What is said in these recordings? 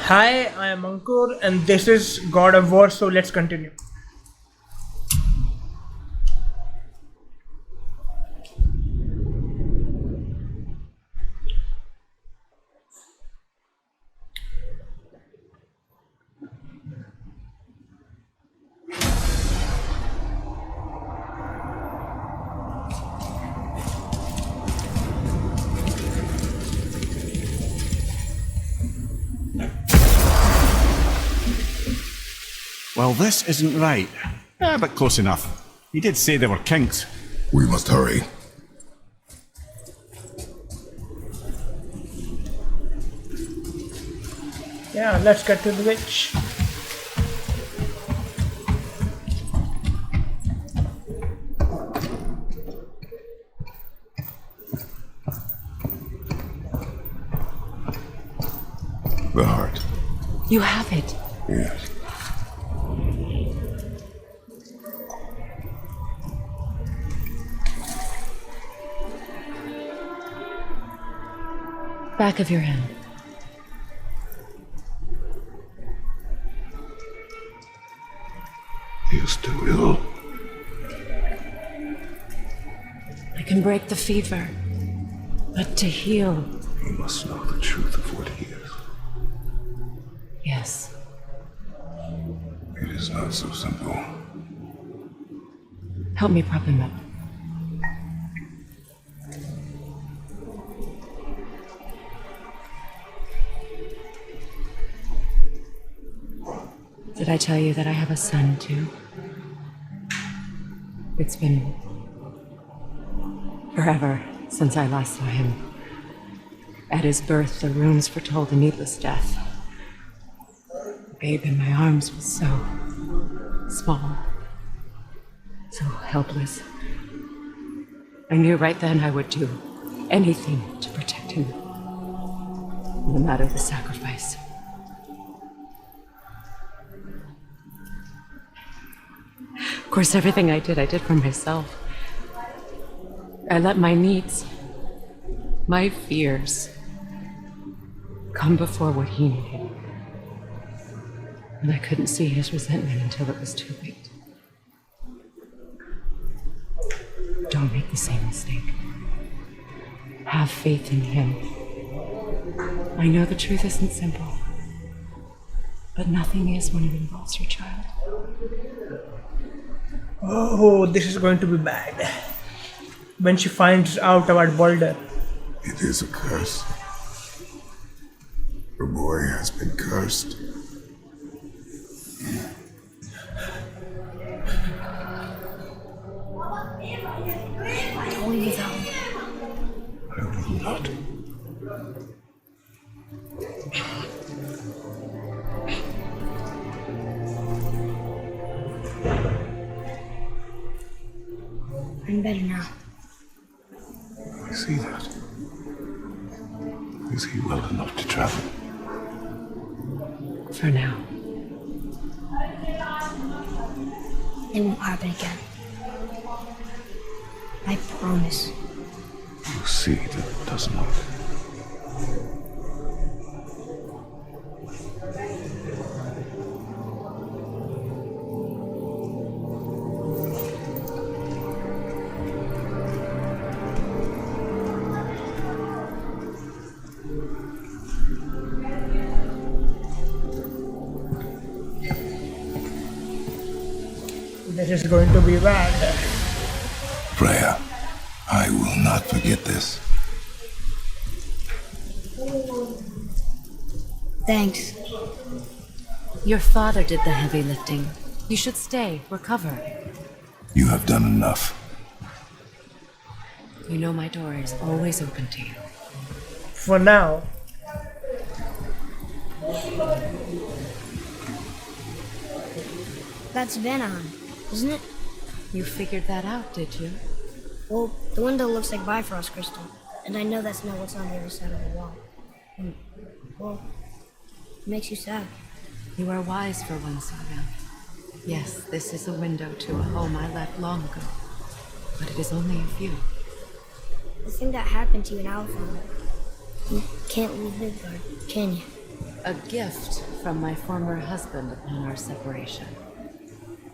Hi, I am Ankur and this is God of War, so let's continue. Well, this isn't right. But close enough. He did say there were kinks. We must hurry. Yeah, let's get to the witch. The heart. You have it. Yes. Back of your hand. He is too ill. I can break the fever. But to heal, He must know the truth of what he is. yes. It is not so simple. Help me prop him up. Did I tell you that I have a son, too? It's been forever since I last saw him. At his birth, the runes foretold a needless death. The babe in my arms was so small, so helpless. I knew right then I would do anything to protect him, no matter the sacrifice. Of course, everything I did for myself. I let my needs, my fears, come before what he needed. And I couldn't see his resentment until it was too late. Don't make the same mistake. Have faith in him. I know the truth isn't simple, but nothing is when it involves your child. Oh, this is going to be bad. When she finds out about Boulder. It is a curse. The boy has been cursed. Only without me. I will not. I'm better now. I see that. Is he well enough to travel? For now. It won't happen again. I promise. You see that it does not. This is going to be bad. Freya, I will not forget this. Thanks. Your father did the heavy lifting. You should stay, recover. You have done enough. You know my door is always open to you. For now. That's Venom, isn't it? You figured that out, did you? Well, the window looks like Bifrost crystal, and I know that's not what's on the other side of the wall. And, well, it makes you sad. You are wise for one, Saga. Yes, this is a window to a home I left long ago. But it is only a few. The thing that happened to you in Alpha, you can't leave Midgard, can you? A gift from my former husband upon our separation.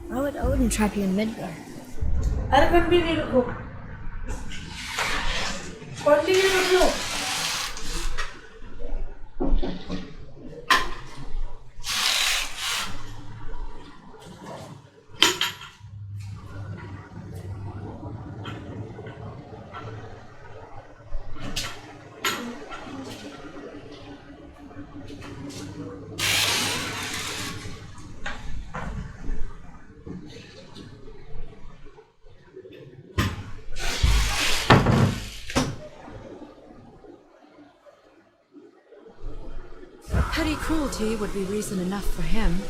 Why would Odin trap you in Midgard? अरे continue रखो continue रख लो Petty cruelty would be reason enough for him,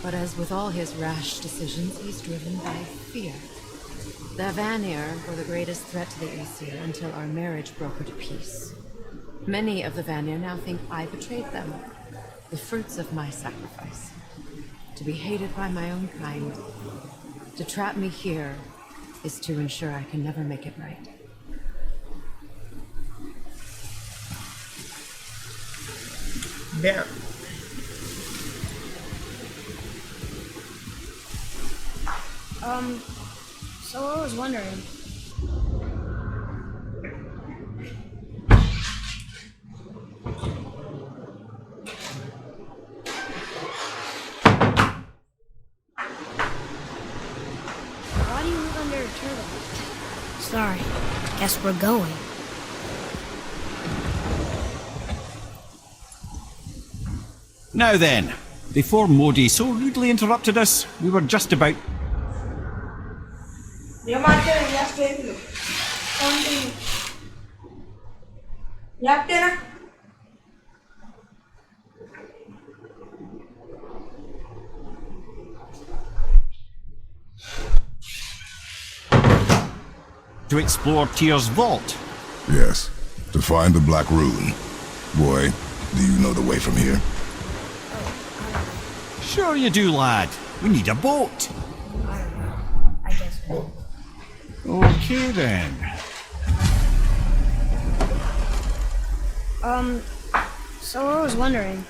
but as with all his rash decisions, he's driven by fear. The Vanir were the greatest threat to the Aesir until our marriage broke her to peace. Many of the Vanir now think I betrayed them, the fruits of my sacrifice. To be hated by my own kind, to trap me here, is to ensure I can never make it right. Damn. So I was wondering. Why do you live under a turtle? Sorry, guess we're going. Now then, before Modi so rudely interrupted us, we were just about... Yo marqué ya estoy continue ya तेरा to explore Tyr's vault. Yes, to find the Black Rune. Boy, do you know the way from here? Sure you do, lad. We need a boat. I don't know. I guess so. Okay then. So I was wondering,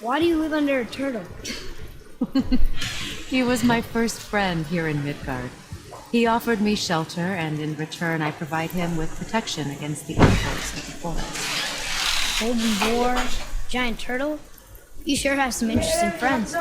why do you live under a turtle? He was my first friend here in Midgard. He offered me shelter, and in return I provide him with protection against the evils of the forest. Golden boar, giant turtle? You sure have some interesting friends.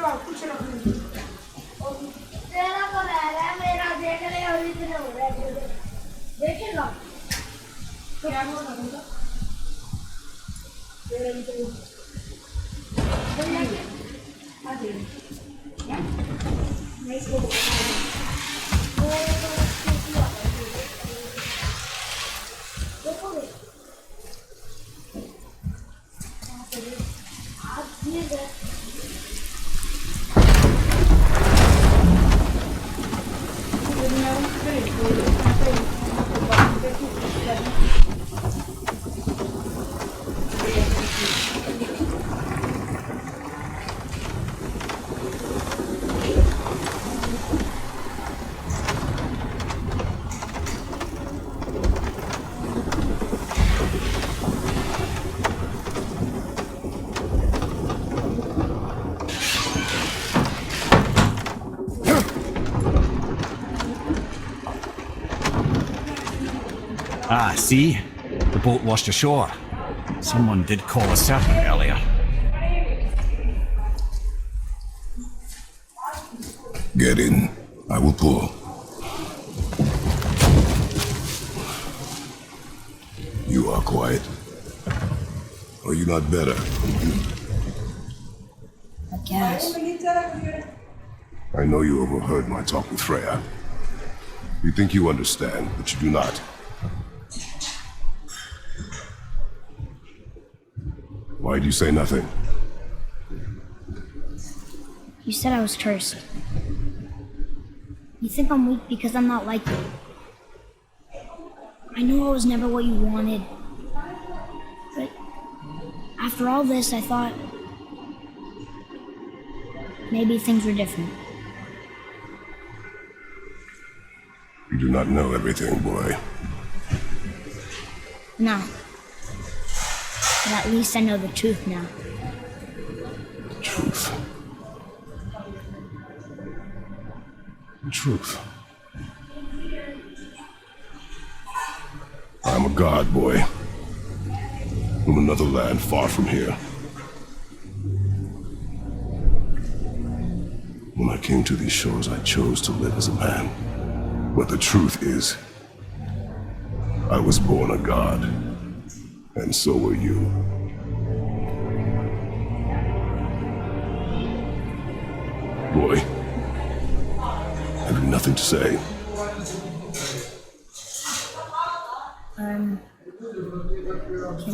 Ah, see? The boat washed ashore. Someone did call a serpent earlier. Get in. I will pull. You are quiet. Are you not better? I guess. I know you overheard my talk with Freya. You think you understand, but you do not. Why'd you say nothing? You said I was cursed. You think I'm weak because I'm not like you. I know I was never what you wanted. But after all this, I thought maybe things were different. You do not know everything, boy. No. But at least I know the truth now. The truth. I'm a god, boy. From another land far from here. When I came to these shores, I chose to live as a man. But the truth is, I was born a god. And so were you. Boy, have you nothing to say? Can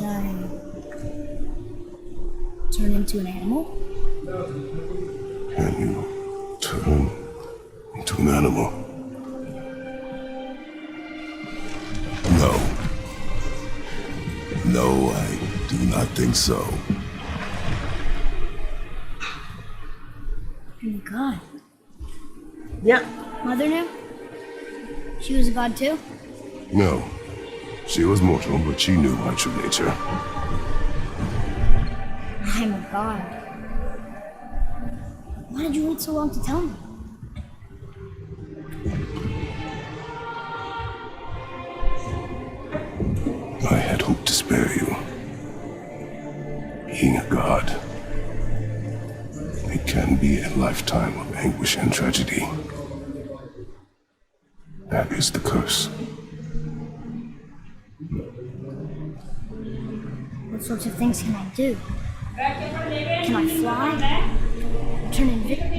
I turn into an animal? Can you turn into an animal? No. No, I do not think so. I'm a god. Yeah. Mother knew? She was a god too? No. She was mortal, but she knew my true nature. I'm a god. Why did you wait so long to tell me? I had hoped to spare you. Being a god, it can be a lifetime of anguish and tragedy. That is the curse. What sorts of things can I do? Can I fly? Turn invisible?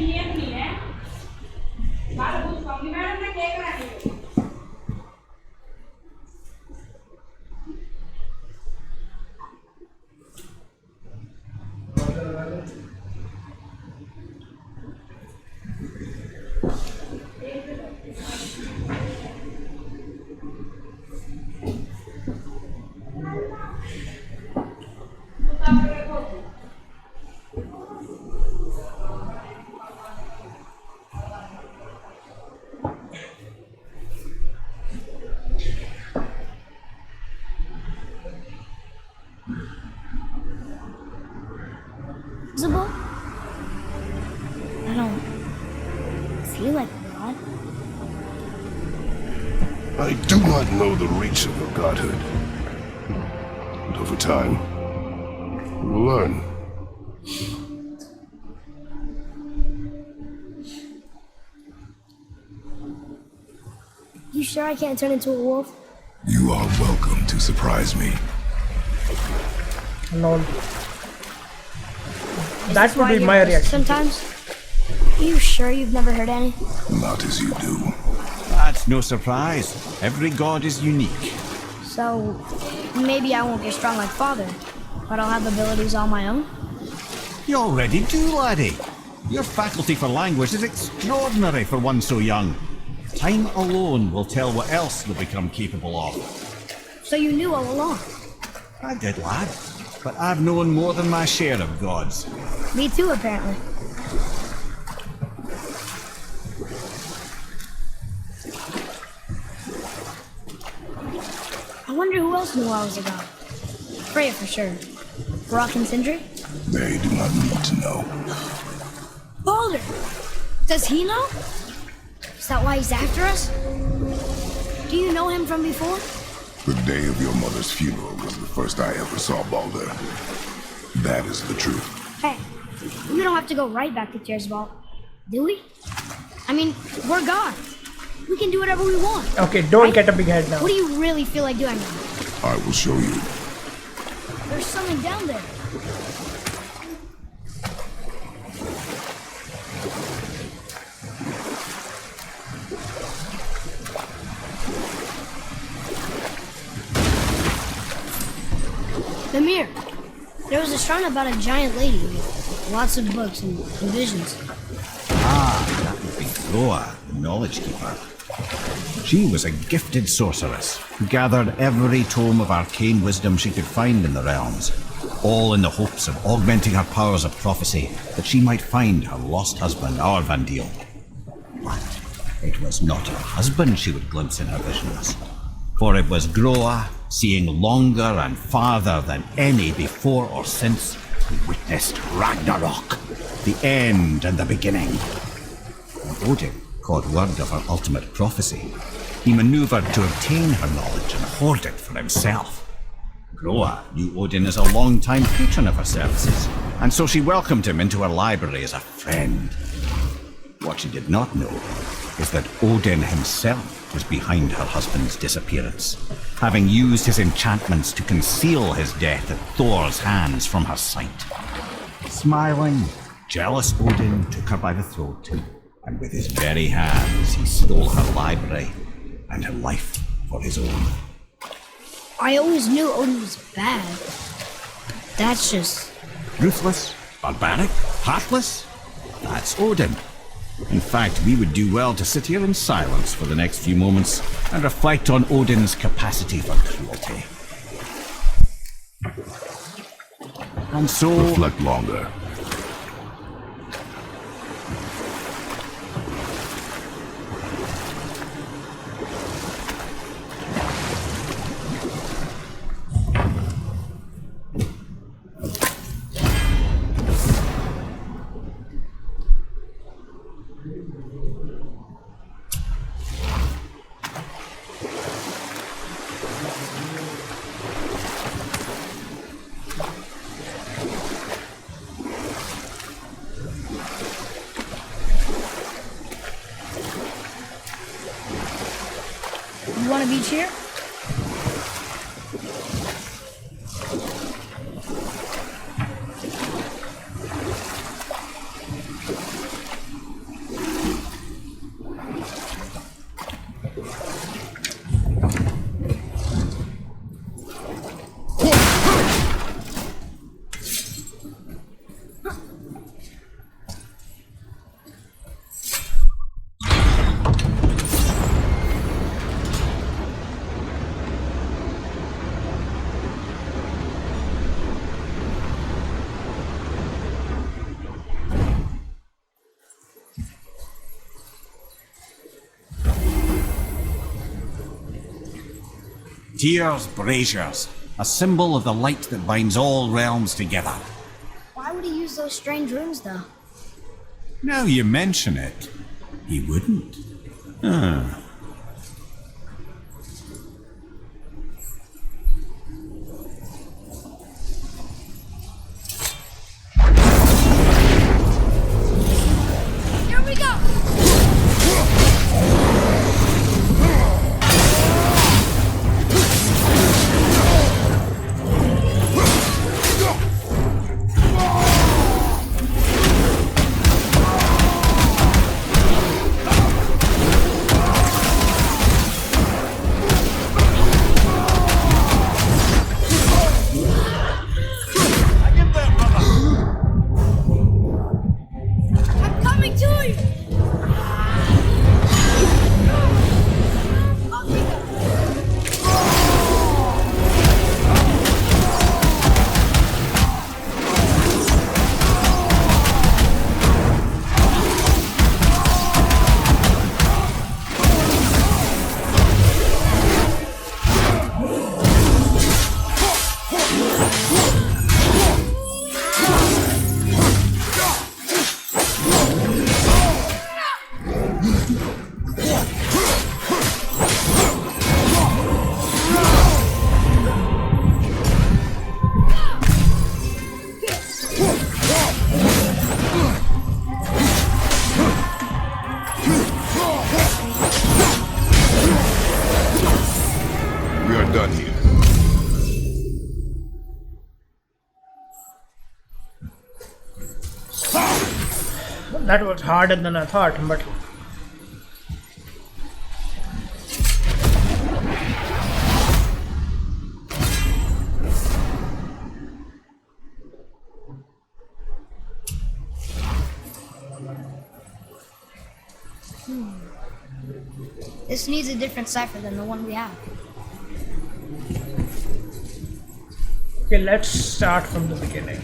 I don't feel like a god. I do not know the reach of your godhood. But over time, you will learn. You sure I can't turn into a wolf? You are welcome to surprise me. Lol. That would be my reaction. Sometimes. Are you sure you've never heard any? Not as you do. That's no surprise. Every god is unique. So, maybe I won't be strong like Father, but I'll have abilities all my own? You already do, laddie. Your faculty for language is extraordinary for one so young. Time alone will tell what else you'll become capable of. So you knew all along? I did, lad. But I've known more than my share of gods. Me too, apparently. I wonder who else knew I was a god. Freya for sure. Brock and Sindri? They do not need to know. Baldur! Does he know? Is that why he's after us? Do you know him from before? The day of your mother's funeral was the first I ever saw Baldur. That is the truth. Hey, we don't have to go right back to Tearsvault, do we? I mean, we're gods. We can do whatever we want. Okay, don't right? get a big head now. What do you really feel like doing now? I will show you. There's someone down there. The mirror. There was a shrine about a giant lady with lots of books and visions. Ah, that would be Groa, the knowledge keeper. She was a gifted sorceress who gathered every tome of arcane wisdom she could find in the realms, all in the hopes of augmenting her powers of prophecy that she might find her lost husband, Arvandil. But it was not her husband she would glimpse in her visions, for it was Groa, seeing longer and farther than any before or since, who witnessed Ragnarok, the end and the beginning. And Odin caught word of her ultimate prophecy, he maneuvered to obtain her knowledge and hoard it for himself. Groa knew Odin as a long-time patron of her services, and so she welcomed him into her library as a friend. What she did not know is that Odin himself was behind her husband's disappearance, having used his enchantments to conceal his death at Thor's hands from her sight. Smiling, jealous Odin took her by the throat, and with his very hands he stole her library and her life for his own. I always knew Odin was bad. That's just... Ruthless, barbaric, heartless? That's Odin. In fact, we would do well to sit here in silence for the next few moments and reflect on Odin's capacity for cruelty. And so... Reflect longer. You want a beach here? Tyr's braziers, a symbol of the light that binds all realms together. Why would he use those strange runes, though? Now you mention it, he wouldn't. Here we go! I'm coming to you! We are done here. That was harder than I thought, but This needs a different cipher than the one we have. okay, let's start from the beginning.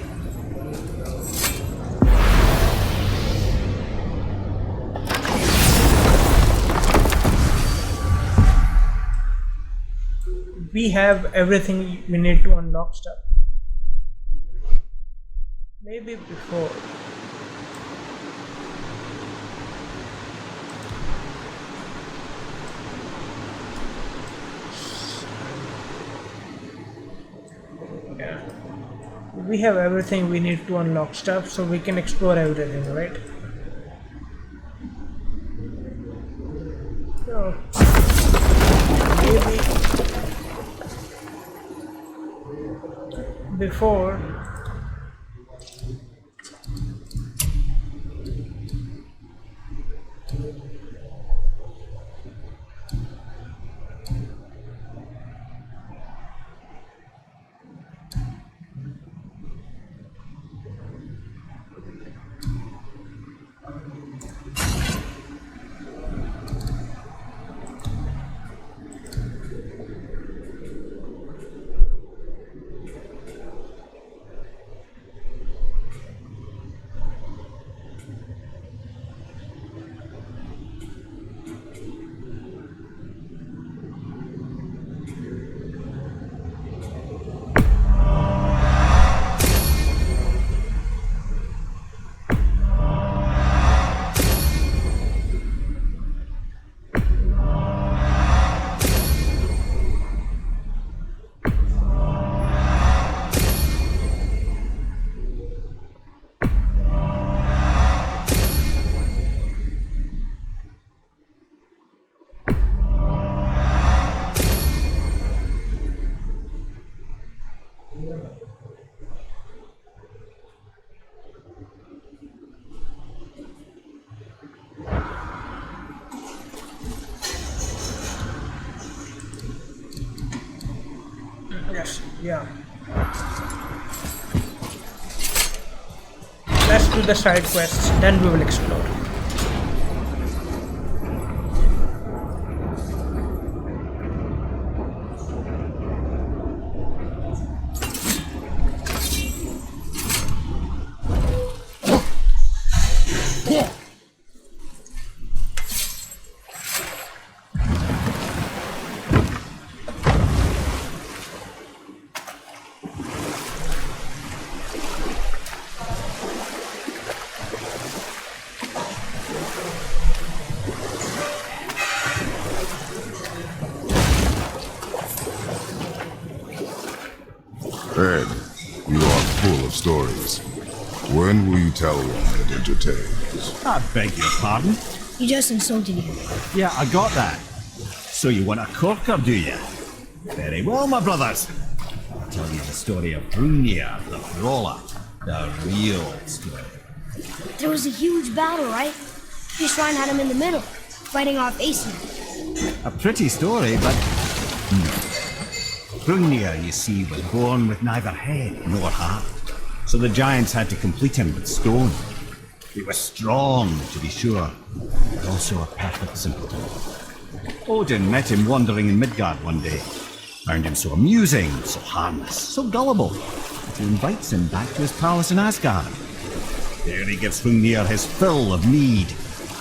We have everything we need to unlock stuff. Maybe before. we have everything we need to unlock stuff, so we can explore everything, right? So, maybe before yes, yeah. Let's do the side quests, then we will explore. Ed, you are full of stories. When will you tell one that entertains? I beg your pardon? He just insulted you. Yeah, I got that. So you want a corker, do you? Very well, my brothers. I'll tell you the story of Hrungnir, the brawler. The real story. There was a huge battle, right? Your shrine had him in the middle, fighting off aespa. A pretty story, but... Hrungnir, you see, was born with neither head nor heart. So the giants had to complete him with stone. He was strong, to be sure, but also a perfect simpleton. Odin met him wandering in Midgard one day. Found him so amusing, so harmless, so gullible, that he invites him back to his palace in Asgard. There he gives Hrungnir his fill of mead,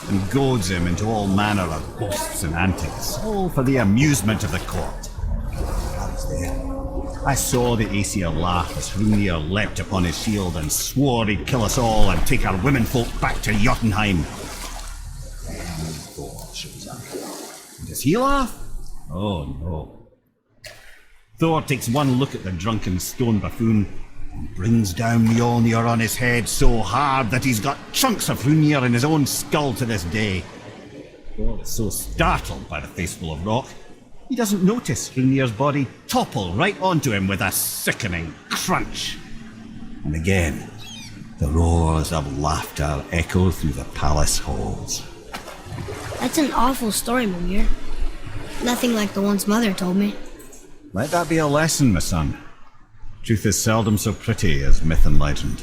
and goads him into all manner of boasts and antics, all for the amusement of the court. I was there. I saw the Aesir laugh as Hrungnir leapt upon his shield and swore he'd kill us all and take our womenfolk back to Jotunheim. Then Thor shows up. And does he laugh? Oh no. Thor takes one look at the drunken stone buffoon and brings down Mjolnir on his head so hard that he's got chunks of Hrungnir in his own skull to this day. Thor is so startled by the face full of rock, he doesn't notice Hrungnir's body topple right onto him with a sickening crunch. And again, the roars of laughter echo through the palace halls. That's an awful story, Mimir. Nothing like the ones Mother told me. Let that be a lesson, my son. Truth is seldom so pretty as myth and legend.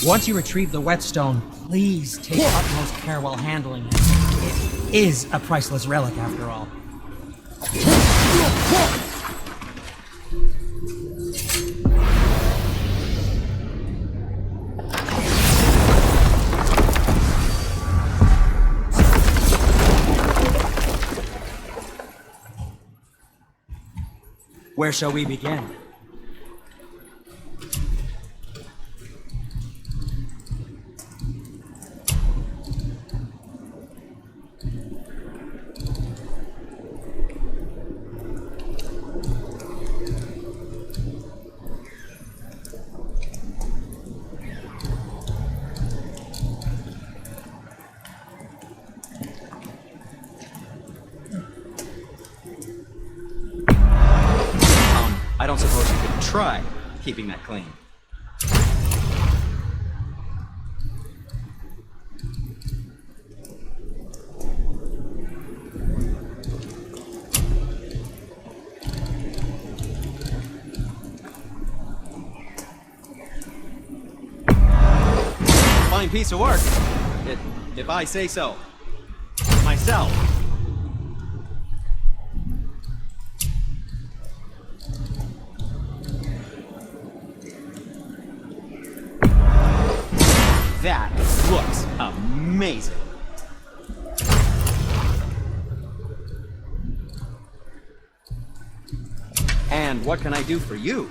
Once you retrieve the whetstone, please take utmost care while handling it. It is a priceless relic, after all. Where shall we begin? I don't suppose you could try keeping that clean. Fine piece of work, if I say so. Myself. That looks amazing. And what can I do for you?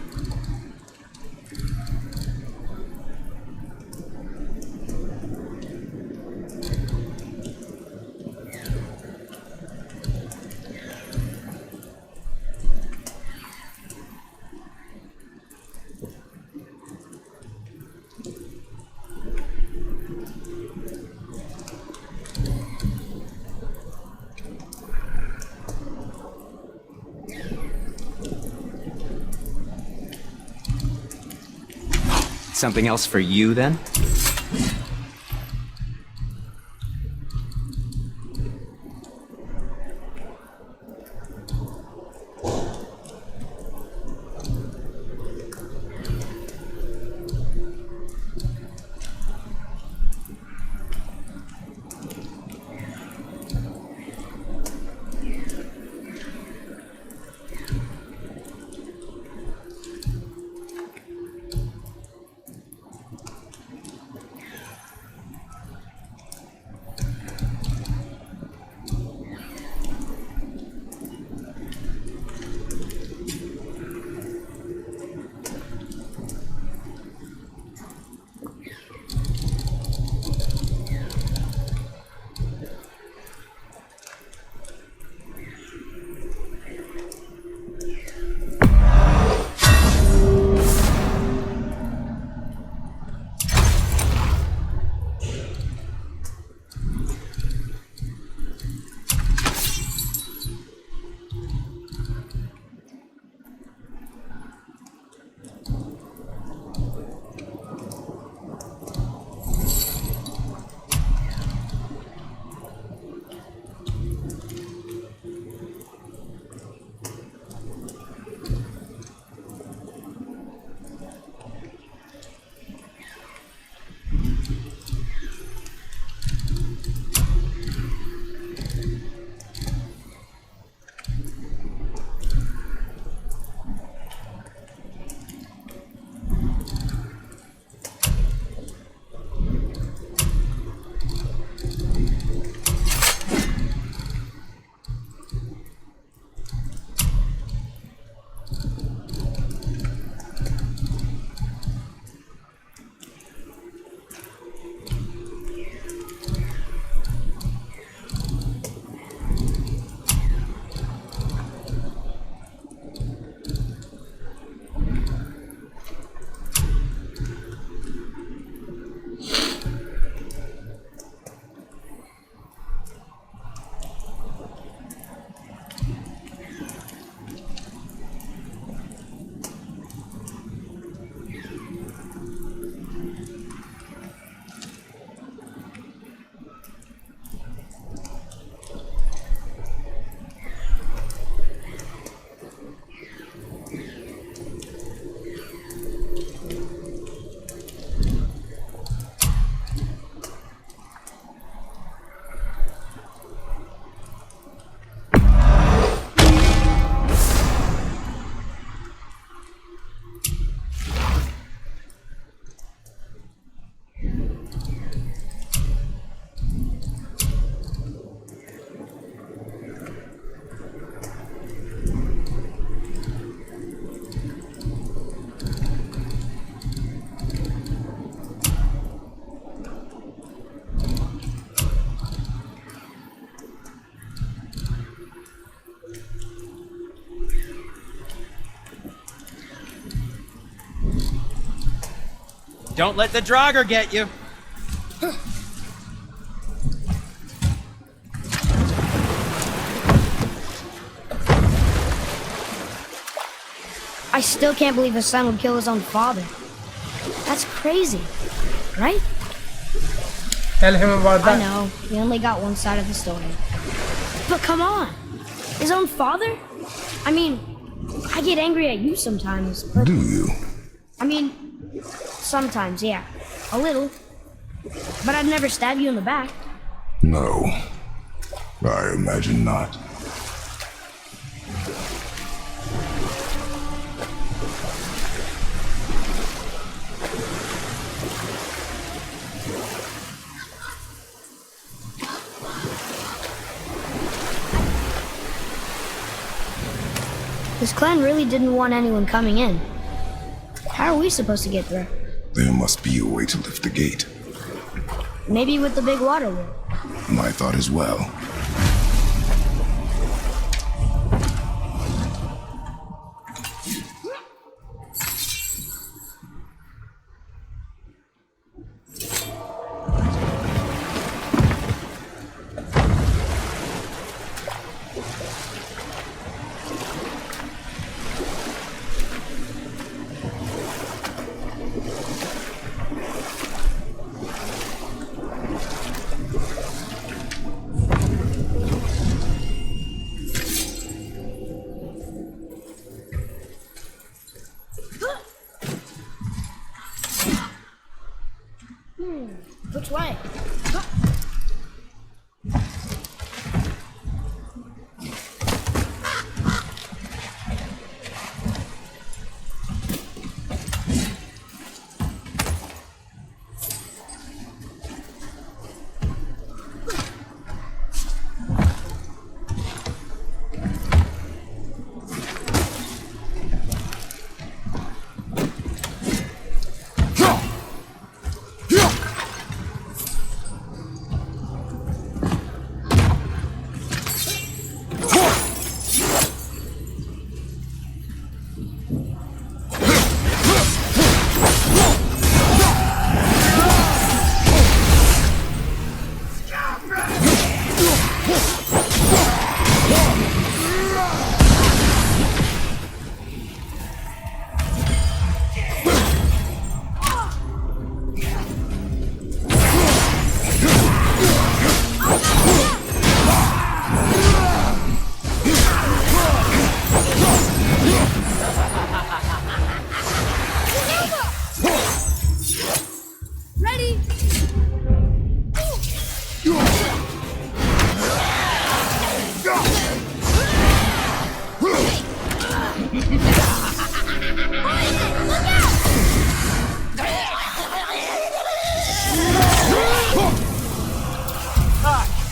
Something else for you, then? Don't let the Draugr get you. I still can't believe his son would kill his own father. That's crazy, right? Tell him about I that. know, he only got one side of the story. But come on, his own father? I mean, I get angry at you sometimes, but Do you? I mean, sometimes, yeah, a little. But I'd never stab you in the back. No. I imagine not. This clan really didn't want anyone coming in. How are we supposed to get through? There must be a way to lift the gate. Maybe with the big water wheel. My thought as well. Which way?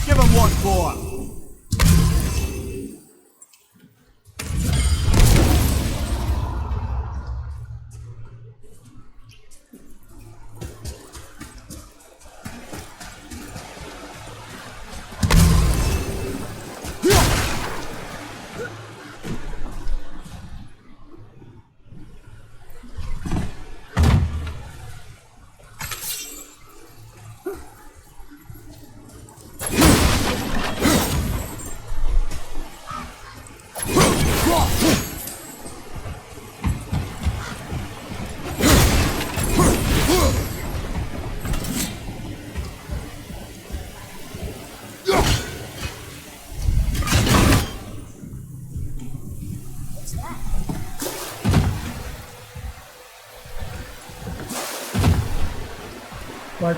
Give him what for? What?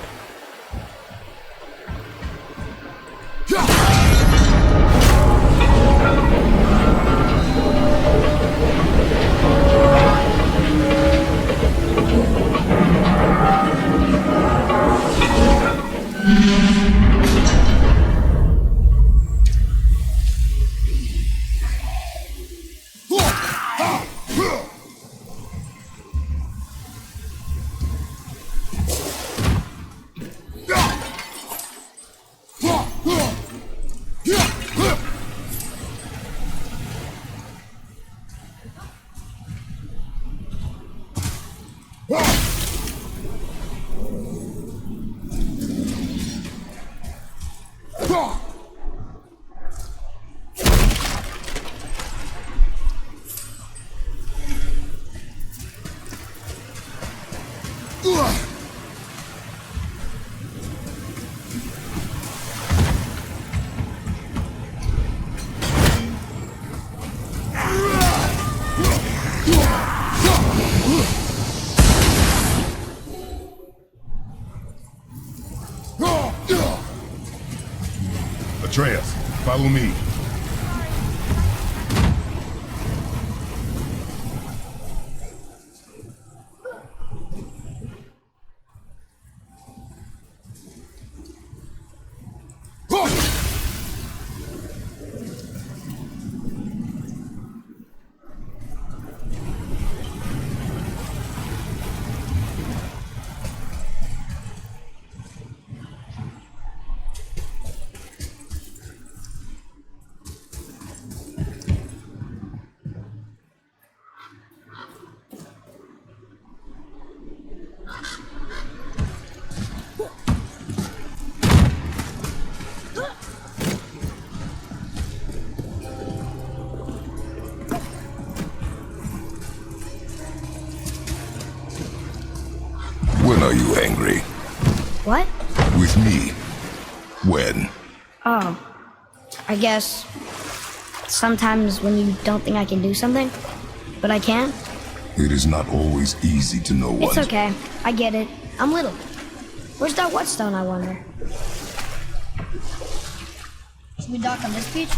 Follow me. When are you angry? What? With me. When? Oh, I guess sometimes when you don't think I can do something, but I can. It is not always easy to know what. It's okay. I get it. I'm little. Where's that whetstone, I wonder? Should we dock on this beach?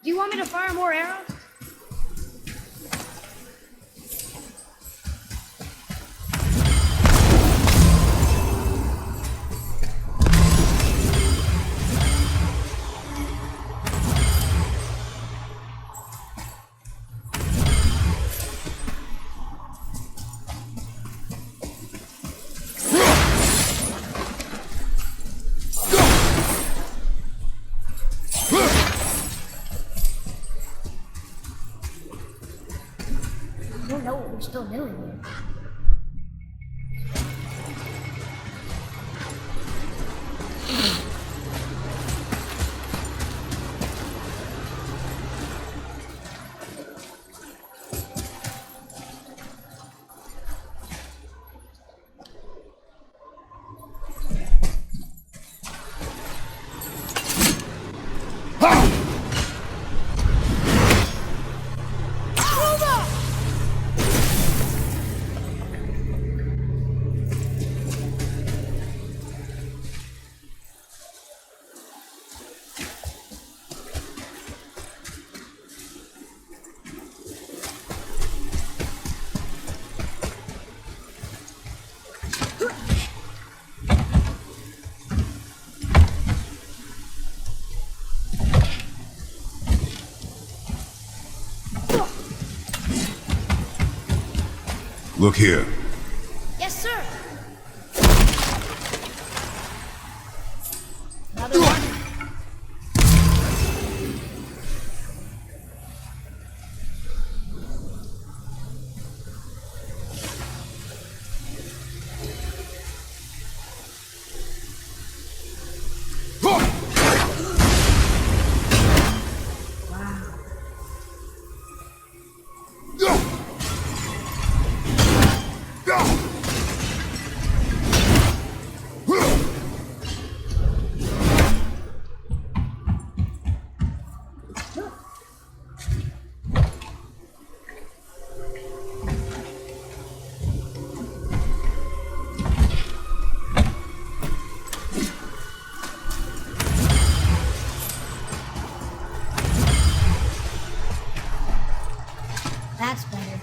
Do you want me to fire more arrows? I don't know what we're still doing here. Look here. Yes, sir. Another one. That's better.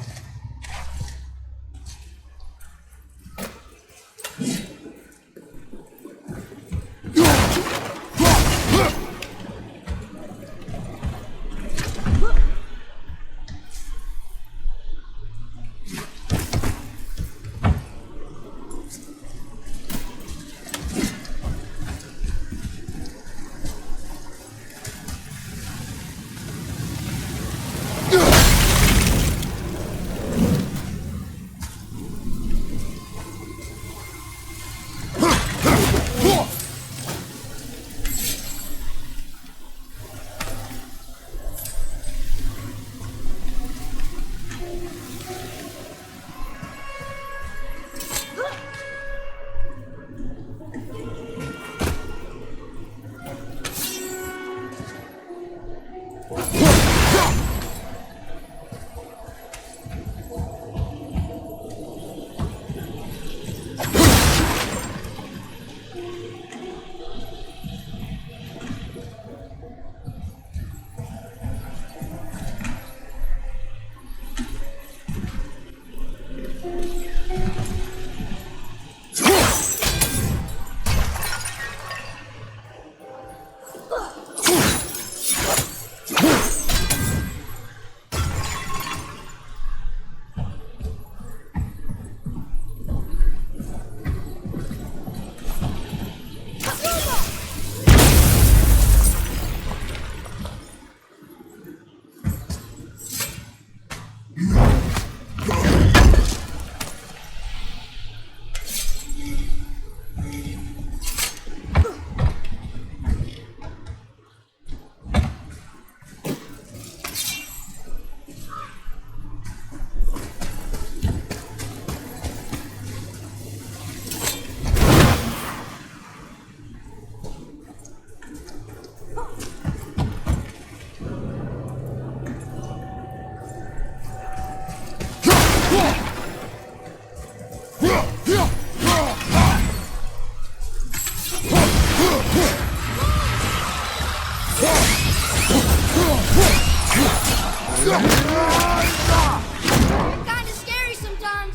Kinda scary sometimes.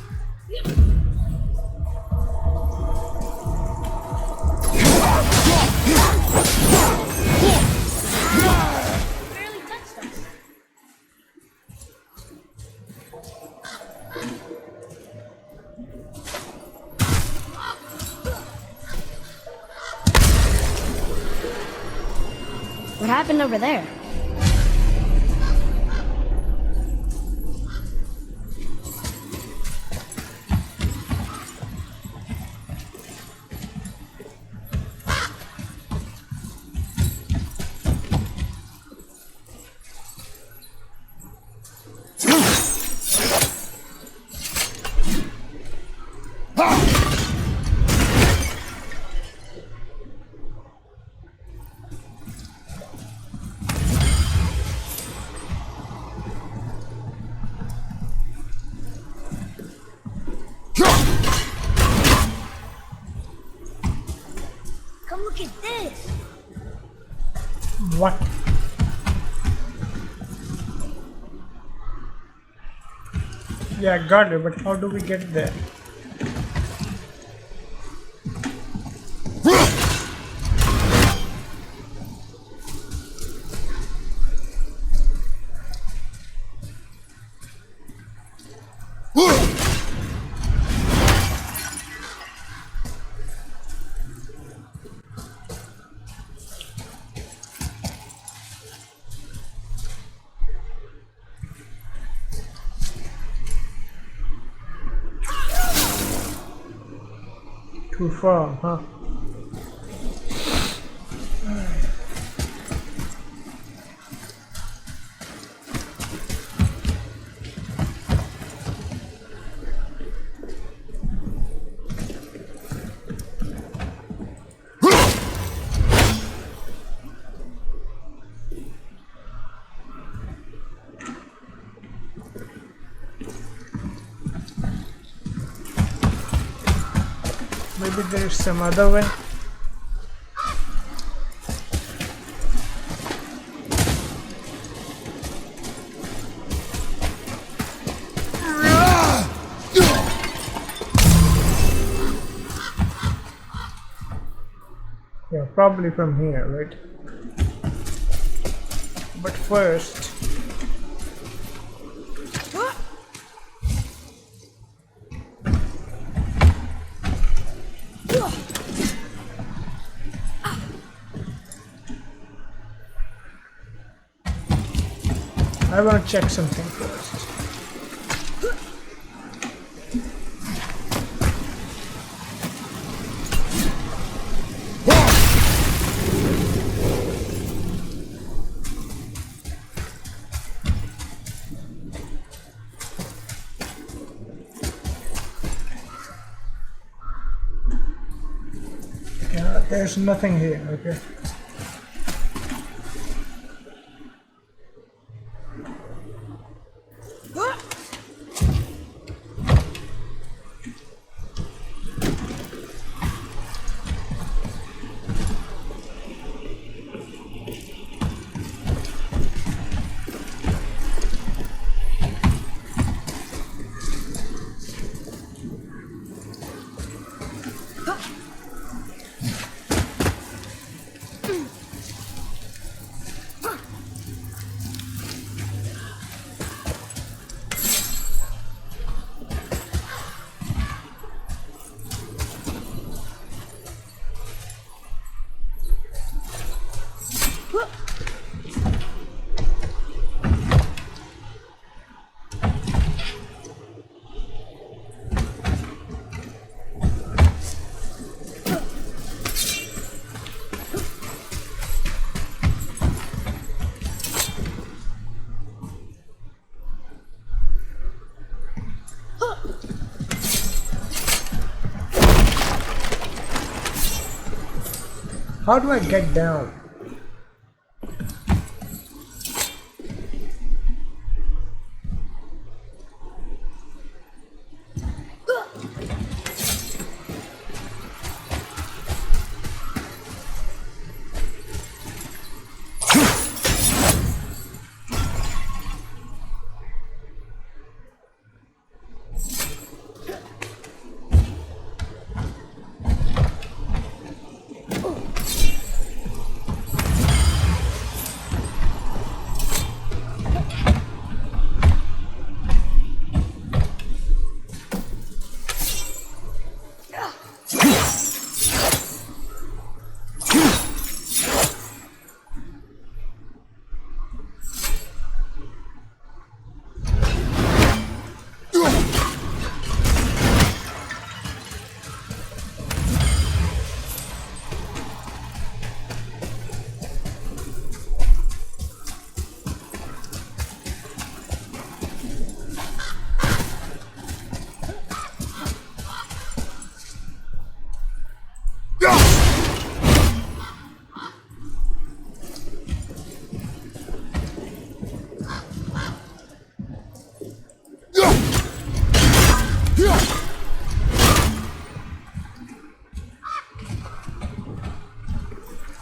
Barely touched us. What happened over there? Come look at this. What? Yeah, got it, but how do we get there? Too far, huh? Maybe there is some other way. probably from here, right? But first, I want to check something first. Yeah, there's nothing here, okay. How do I get down?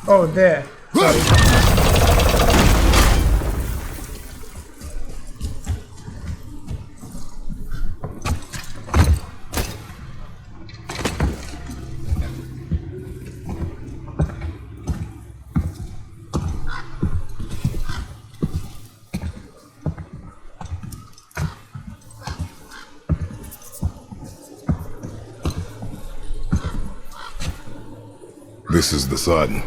Oh, there. This is the sun.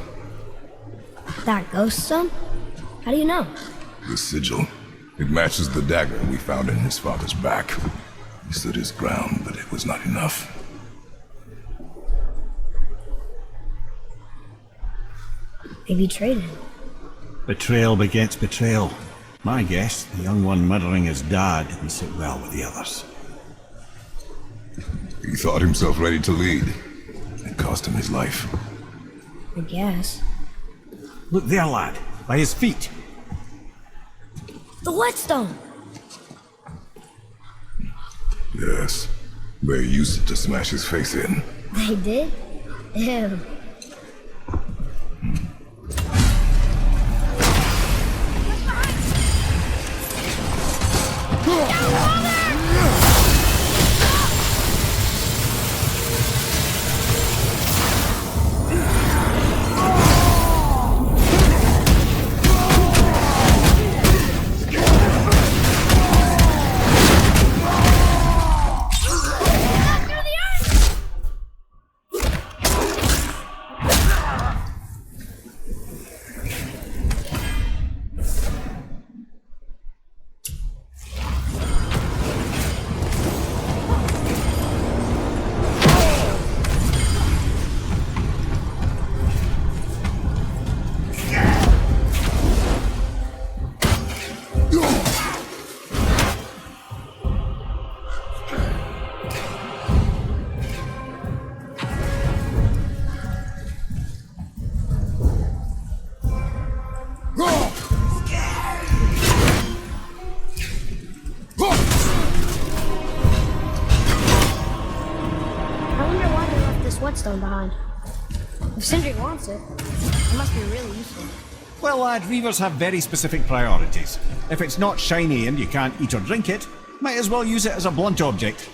That ghost son? How do you know? The sigil. It matches the dagger we found in his father's back. He stood his ground, but it was not enough. They betrayed him. Betrayal begets betrayal. My guess, the young one murdering his dad didn't sit well with the others. He thought himself ready to lead. It cost him his life. I guess. Look there, lad, by his feet. The whetstone! Yes. They used it to smash his face in. They did? Ew. stone behind. If Sindri wants it, it must be really useful. Well, lad, reavers have very specific priorities. If it's not shiny and you can't eat or drink it, might as well use it as a blunt object.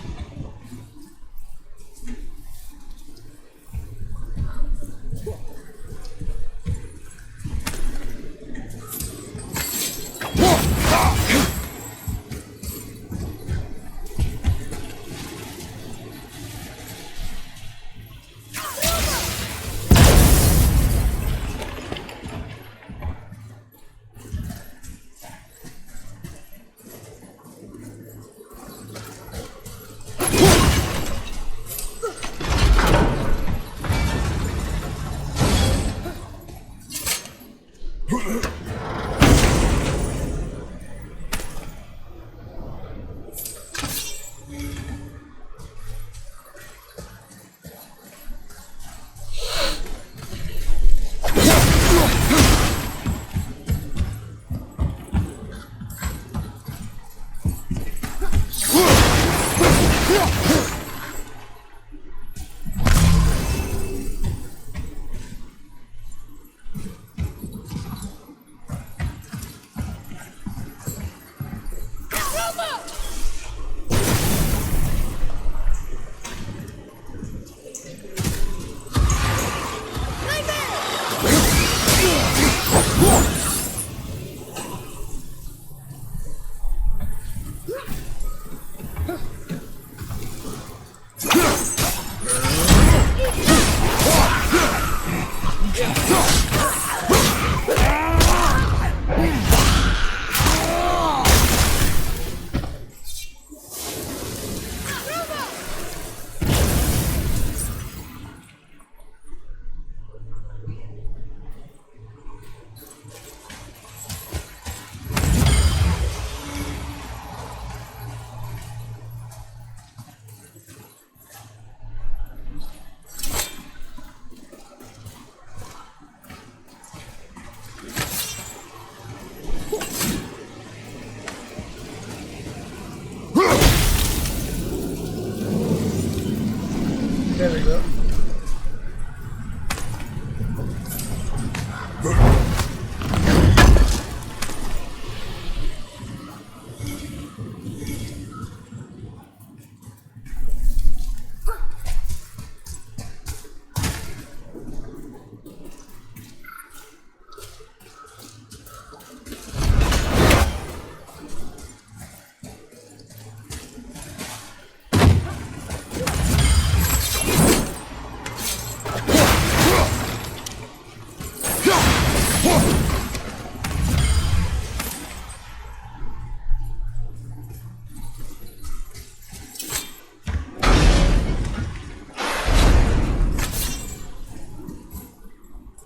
There we go.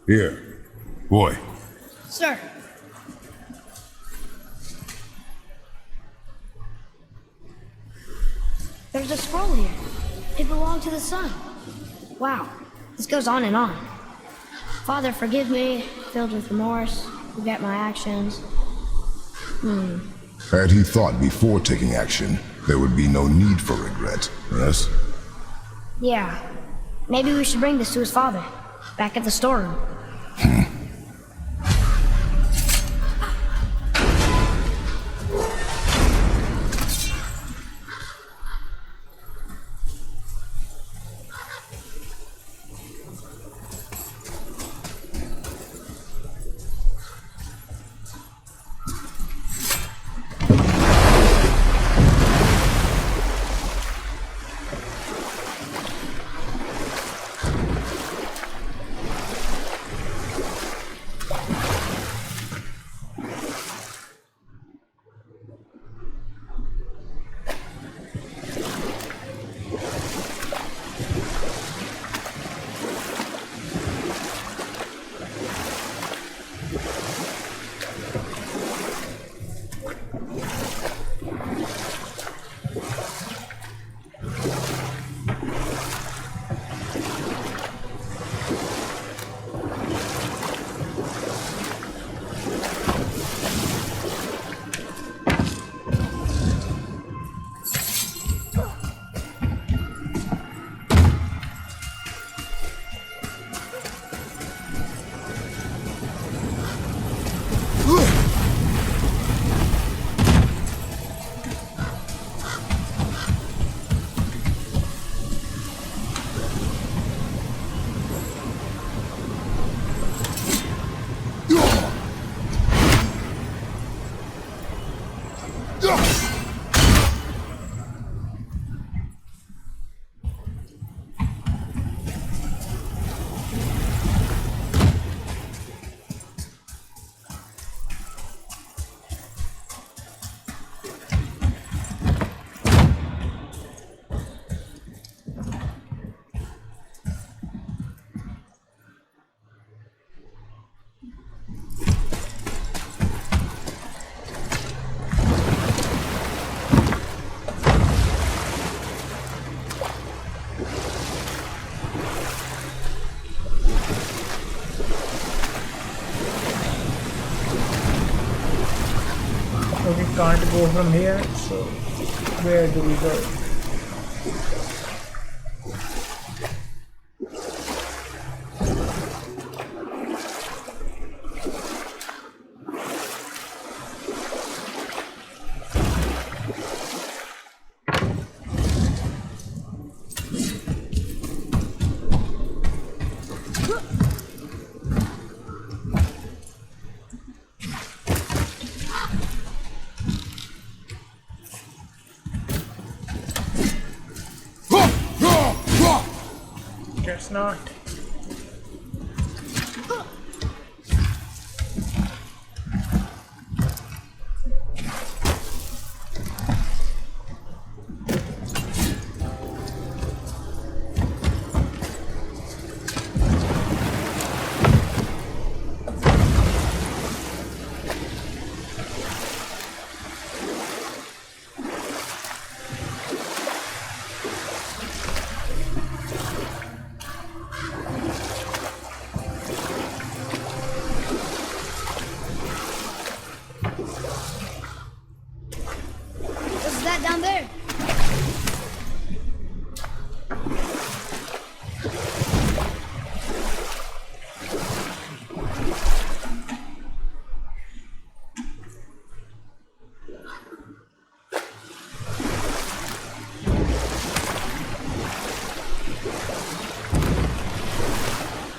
Here. Boy. Sir, there's a scroll here. It belonged to the sun. Wow, this goes on and on. Father, forgive me, filled with remorse, regret my actions. Had he thought before taking action, there would be no need for regret, yes? Yeah, maybe we should bring this to his father, back at the storeroom. can't go from here, so where do we go? Guess not. What's that down there?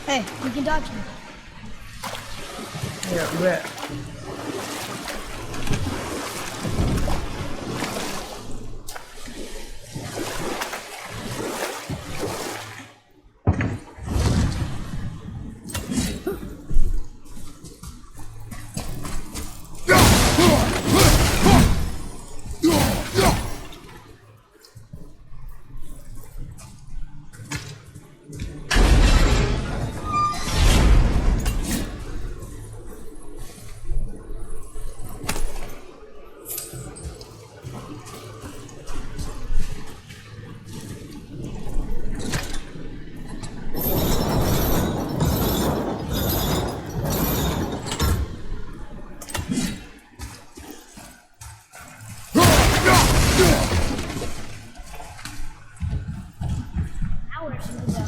Hey, we can dodge him. Yeah, where? Hours ago.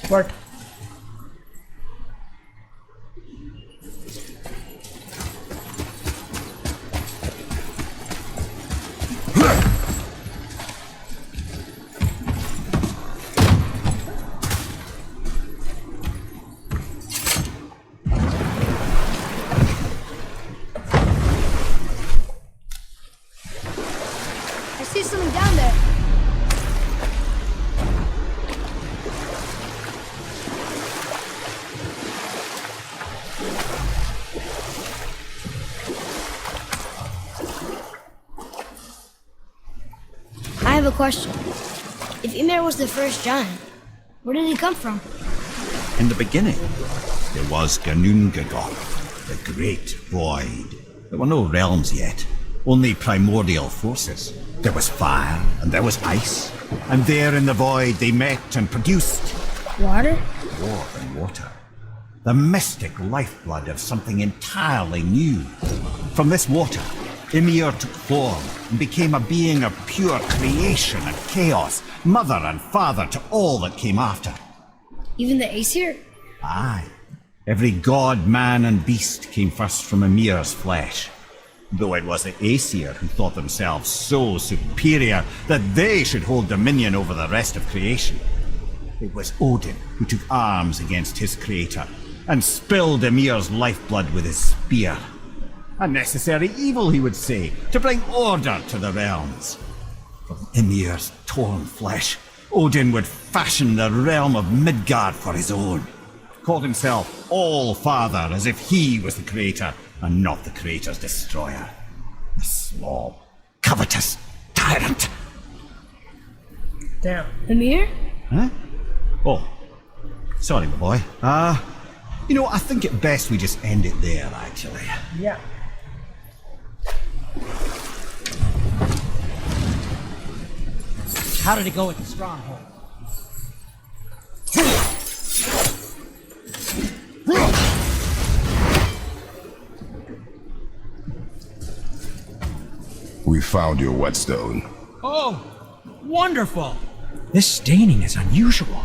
What? I see something down there. I have a question. If Ymir was the first giant, where did he come from? In the beginning, there was Ganungagok, the Great Void. There were no realms yet, only primordial forces. There was fire and there was ice, and there in the void they met and produced Water? more than water. The mystic lifeblood of something entirely new. From this water, Ymir took form and became a being of pure creation and chaos, mother and father to all that came after. Even the Aesir? Aye. Every god, man, and beast came first from Ymir's flesh. Though it was the Aesir who thought themselves so superior that they should hold dominion over the rest of creation. It was Odin who took arms against his creator and spilled Ymir's lifeblood with his spear. A necessary evil, he would say, to bring order to the realms. From Ymir's torn flesh, Odin would fashion the realm of Midgard for his own. Called himself All-Father as if he was the creator and not the creator's destroyer. A small, covetous tyrant. Damn. Amir? Huh? Oh, sorry, my boy. I think it best we just end it there, actually. Yeah. How did it go at the stronghold? We found your whetstone. Oh, wonderful! This staining is unusual.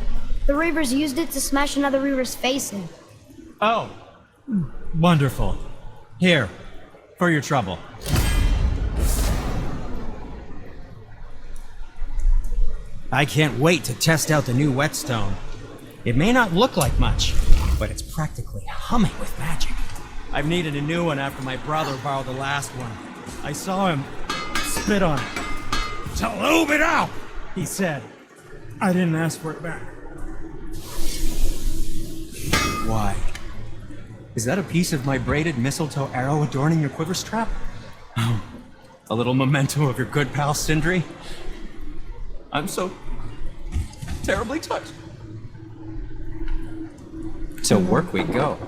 The Reavers used it to smash another Reaver's face in. Oh, wonderful. Here, for your trouble. I can't wait to test out the new whetstone. It may not look like much, but it's practically humming with magic. I've needed a new one after my brother borrowed the last one. I saw him spit on it. "To lube it out," he said. I didn't ask for it back. Why? Is that a piece of my braided mistletoe arrow adorning your quiver strap? Oh, a little memento of your good pal Sindri? I'm so terribly touched. To work we go.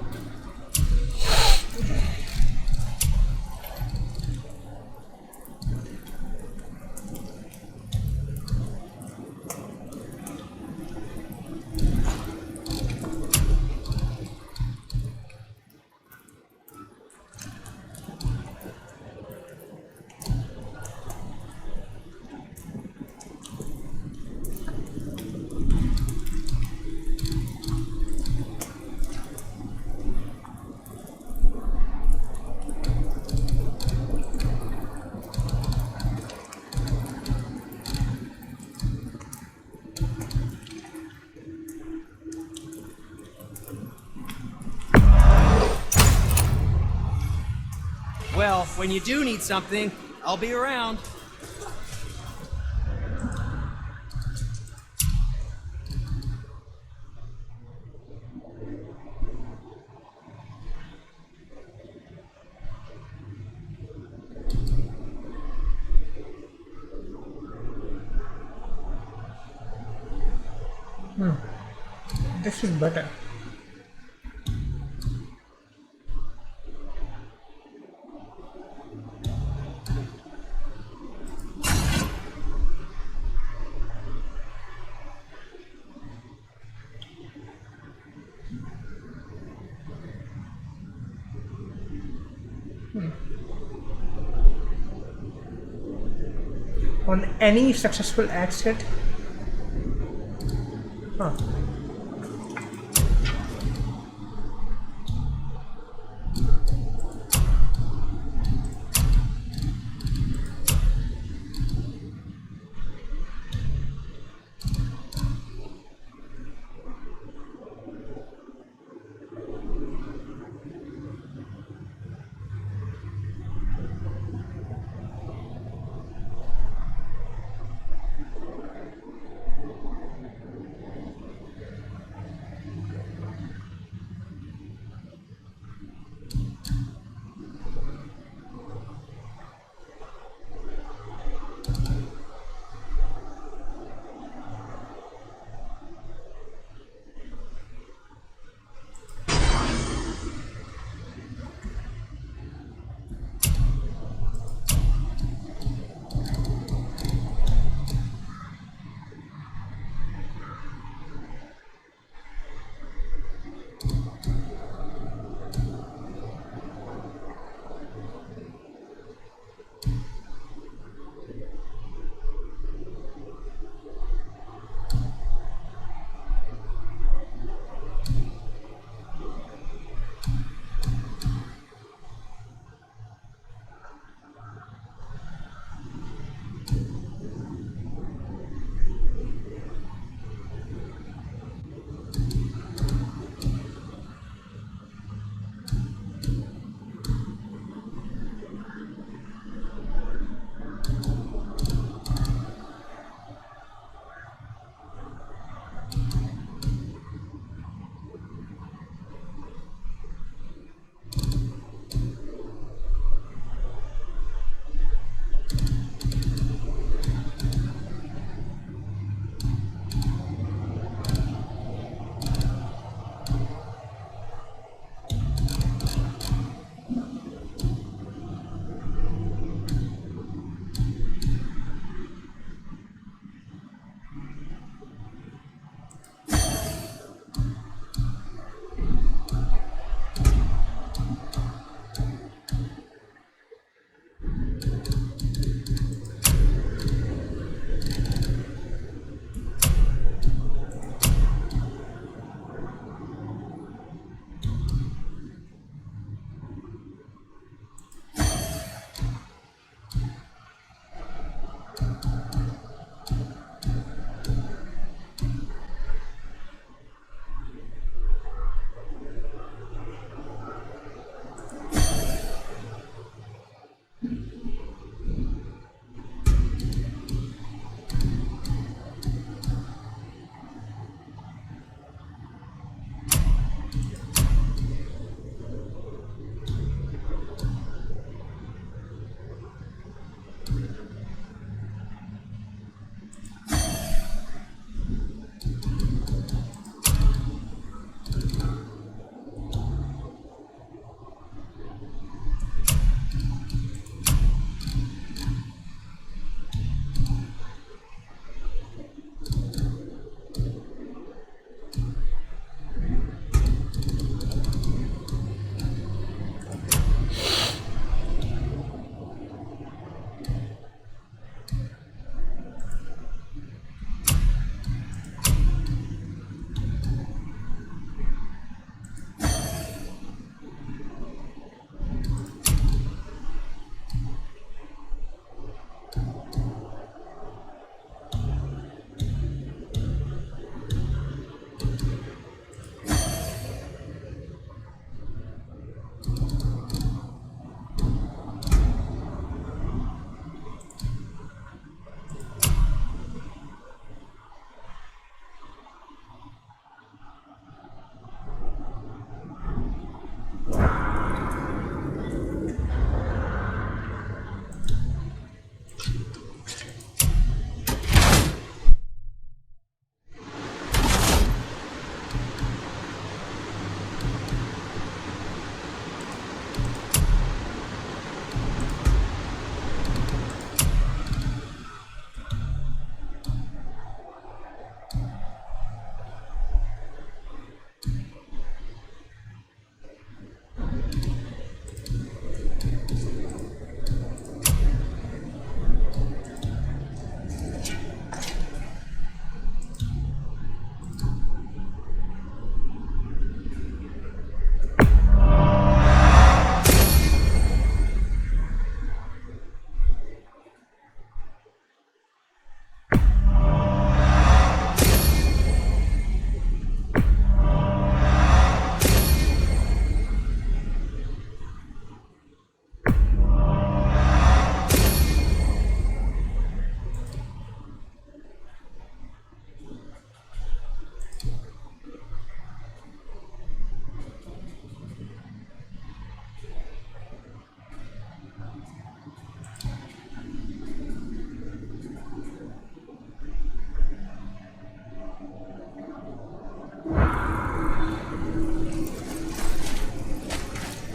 Well, when you do need something, I'll be around. This is better. On any successful axe hit. Huh.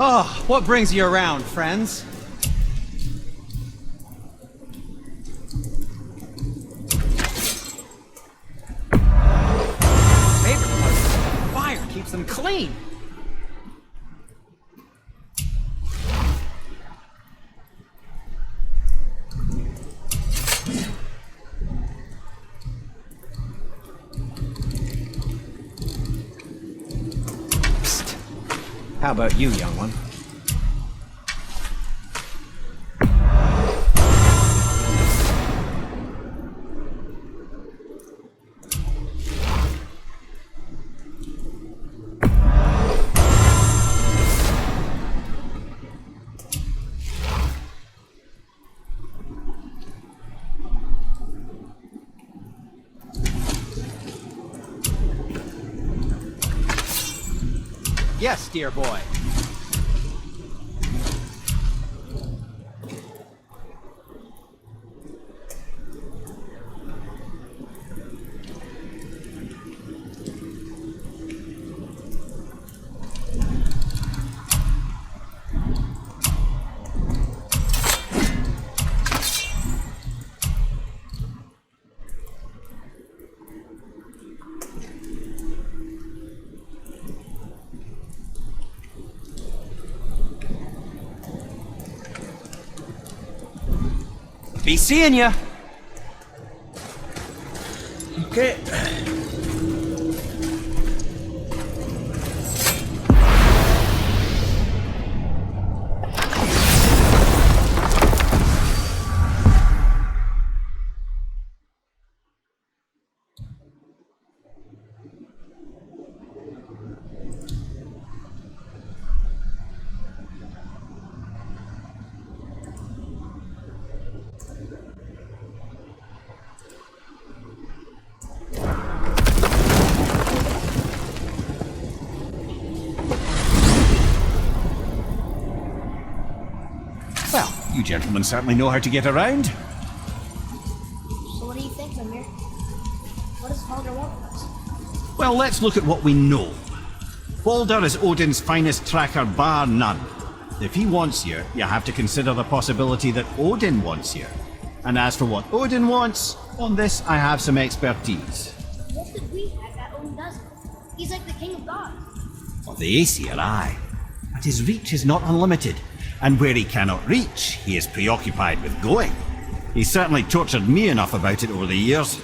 Oh, what brings you around, friends? Favorite part is the fire keeps them clean. Psst. How about you, young one? Yes, dear boy. Be seeing ya. Okay. Well, you gentlemen certainly know how to get around. So what do you think, Amir? What does Baldur want from us? Well, let's look at what we know. Baldur is Odin's finest tracker bar none. If he wants you, you have to consider the possibility that Odin wants you. And as for what Odin wants, on this I have some expertise. What could we have that Odin doesn't? He's like the king of gods. Of the Aesir, aye. But his reach is not unlimited, and where he cannot reach, he is preoccupied with going. He's certainly tortured me enough about it over the years.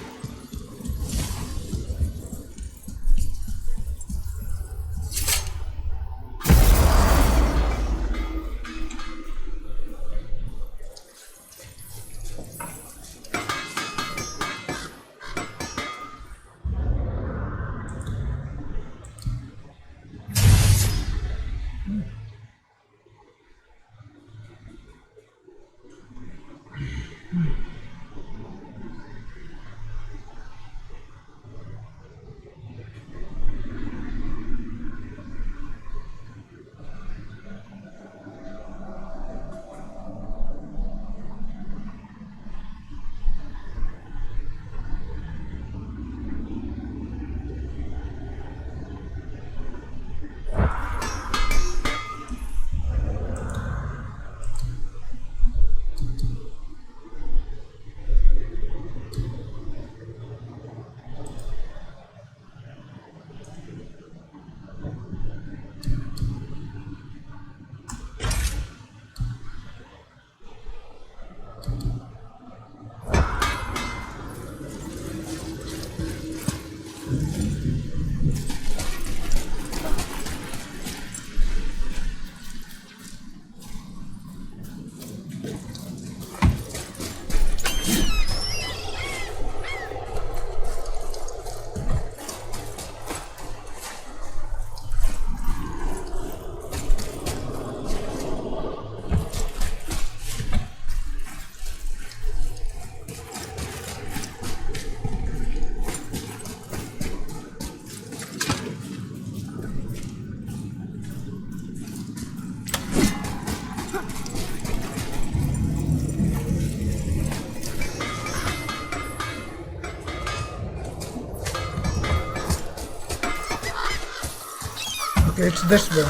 Okay, it's this way.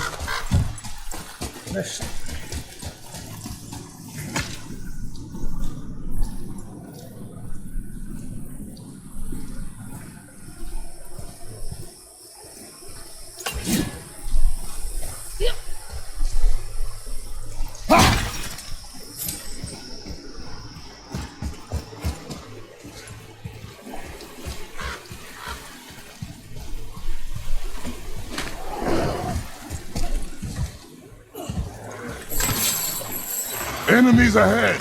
this. Enemies ahead!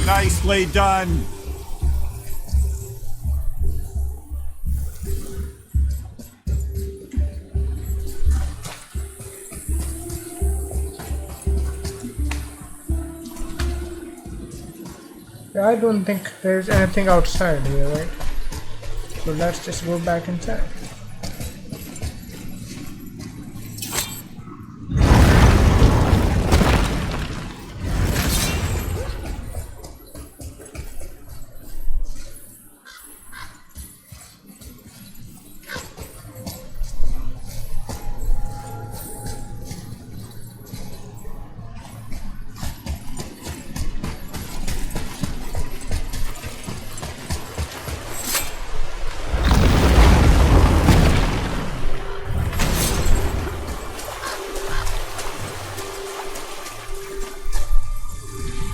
Nicely done. Yeah, I don't think there's anything outside here, right? So let's just go back inside.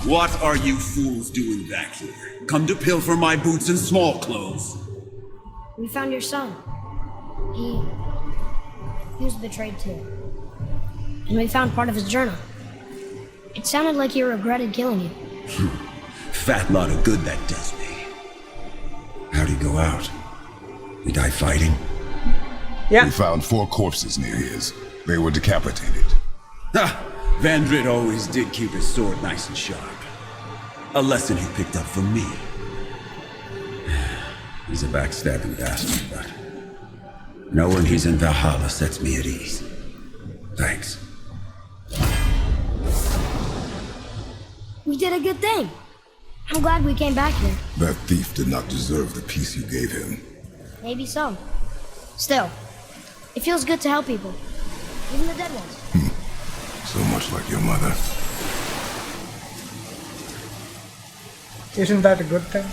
What are you fools doing back here? Come to pilfer my boots and small clothes. We found your son. He was betrayed too. And we found part of his journal. It sounded like he regretted killing you. Fat lot of good that does me. How'd he go out? He die fighting? Yeah. We found 4 corpses near his. They were decapitated. Ha! Van Drit always did keep his sword nice and sharp. A lesson he picked up from me. He's a backstabbing bastard, but knowing he's in Valhalla sets me at ease. Thanks. We did a good thing. I'm glad we came back here. That thief did not deserve the peace you gave him. Maybe so. Still, it feels good to help people. Even the dead ones. So much like your mother. Isn't that a good thing?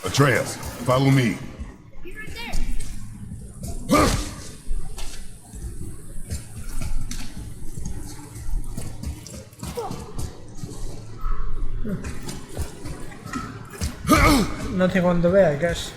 Atreus, follow me. Be right there. Nothing on the way, I guess.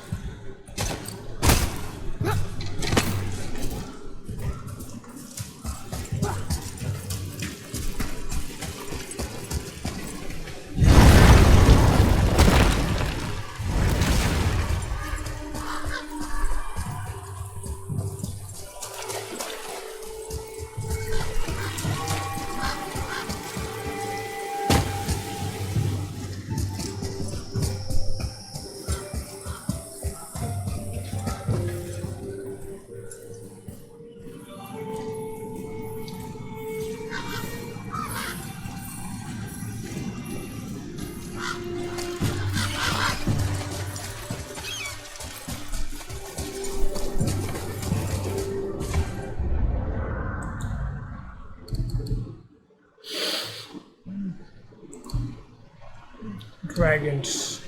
Dragons.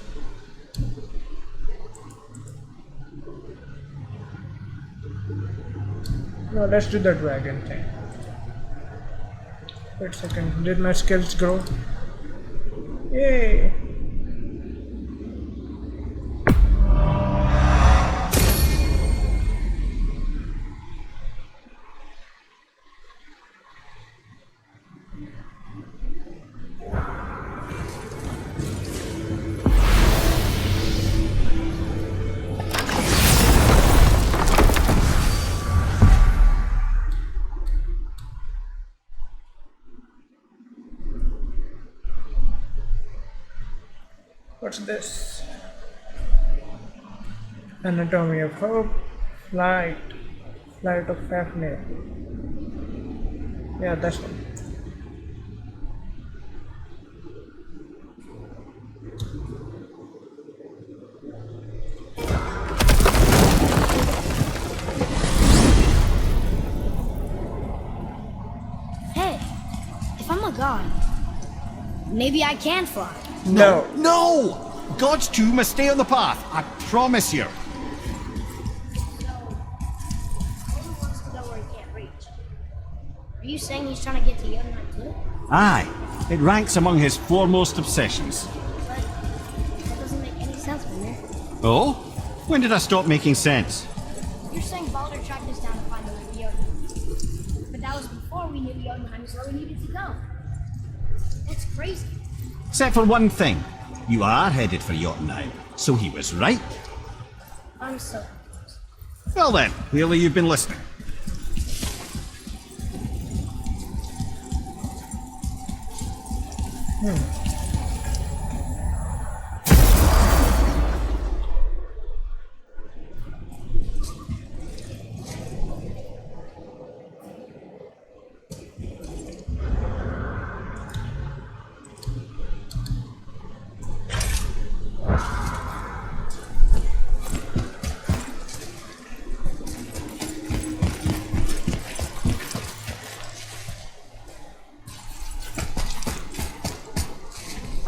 No, let's do the dragon thing. Wait a second, did my skills grow? Yay! What's this? Anatomy of Hope, Flight of Fafnir. Yeah, that's one. Hey, if I'm a god, maybe I can fly. No. No! Gods too must stay on the path, I promise you. Odin wants to go where he can't reach. Are you saying he's trying to get to Jotunheim too? Aye, it ranks among his foremost obsessions. But that doesn't make any sense, Mimir. Oh? When did I stop making sense? You're saying Baldur tracked us down to find the way to Jotunheim. But that was before we knew Jotunheim was where we needed to go. That's crazy. Except for one thing. You are headed for Jotunheim, so he was right. I'm so confused. Well then, clearly you've been listening.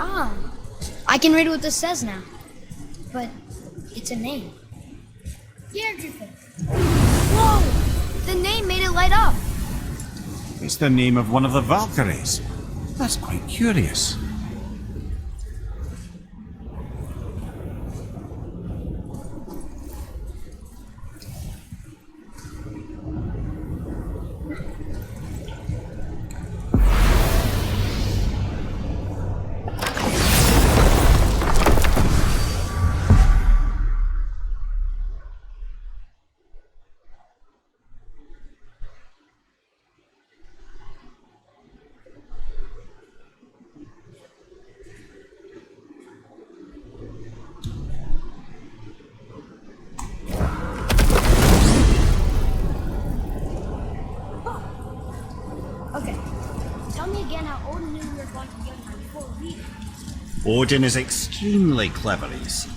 Ah, I can read what this says now. But it's a name. Gerdrifin. Whoa! The name made it light up. It's the name of one of the Valkyries. That's quite curious. Okay. Tell me again how Odin knew we were going to Jotunheim before we did. Odin is extremely clever, you see.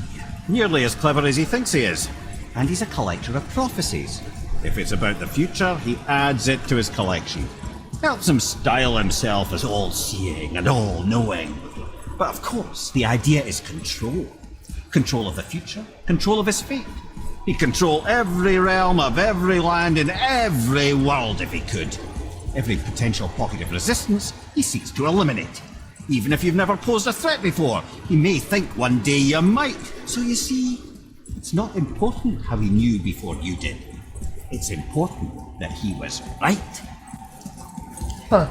Nearly as clever as he thinks he is. And he's a collector of prophecies. If it's about the future, he adds it to his collection. Helps him style himself as all-seeing and all-knowing. But of course, the idea is control. Control of the future, control of his fate. He'd control every realm of every land in every world if he could. Every potential pocket of resistance, he seeks to eliminate. Even if you've never posed a threat before, he may think one day you might. So you see, it's not important how he knew before you did. It's important that he was right. Huh.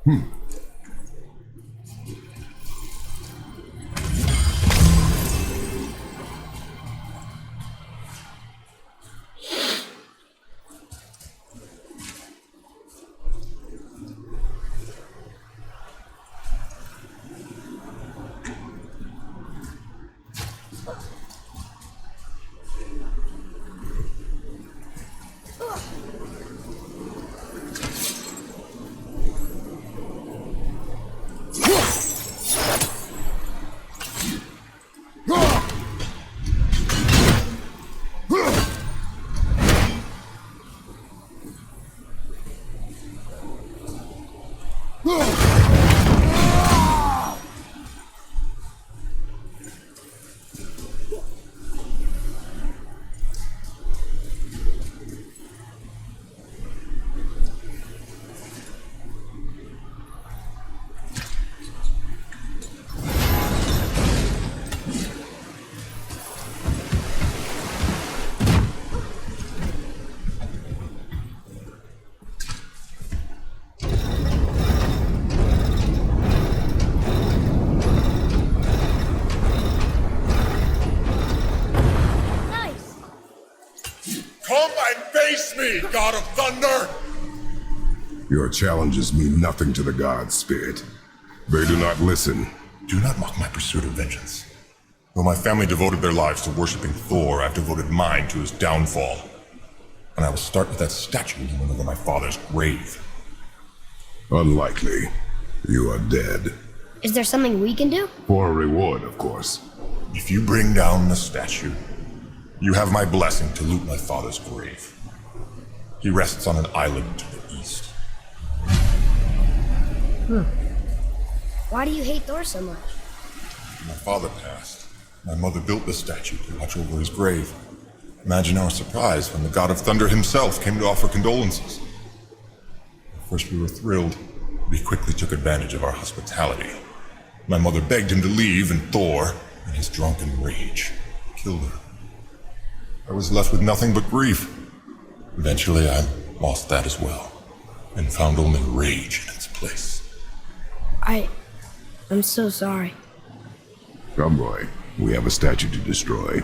Nice. Come and face me, God of Thunder! Your challenges mean nothing to the gods, Spirit. They do not listen. Do not mock my pursuit of vengeance. Though my family devoted their lives to worshipping Thor, I've devoted mine to his downfall. And I will start with that statue looming over my father's grave. Unlikely. You are dead. Is there something we can do? For a reward, of course. If you bring down the statue, you have my blessing to loot my father's grave. He rests on an island to the east. Why do you hate Thor so much? My father passed. My mother built the statue to watch over his grave. Imagine our surprise when the God of Thunder himself came to offer condolences. At first we were thrilled, but he quickly took advantage of our hospitality. My mother begged him to leave, and Thor, in his drunken rage, killed her. I was left with nothing but grief. Eventually I lost that as well, and found only rage in its place. I'm so sorry. Come, boy. We have a statue to destroy.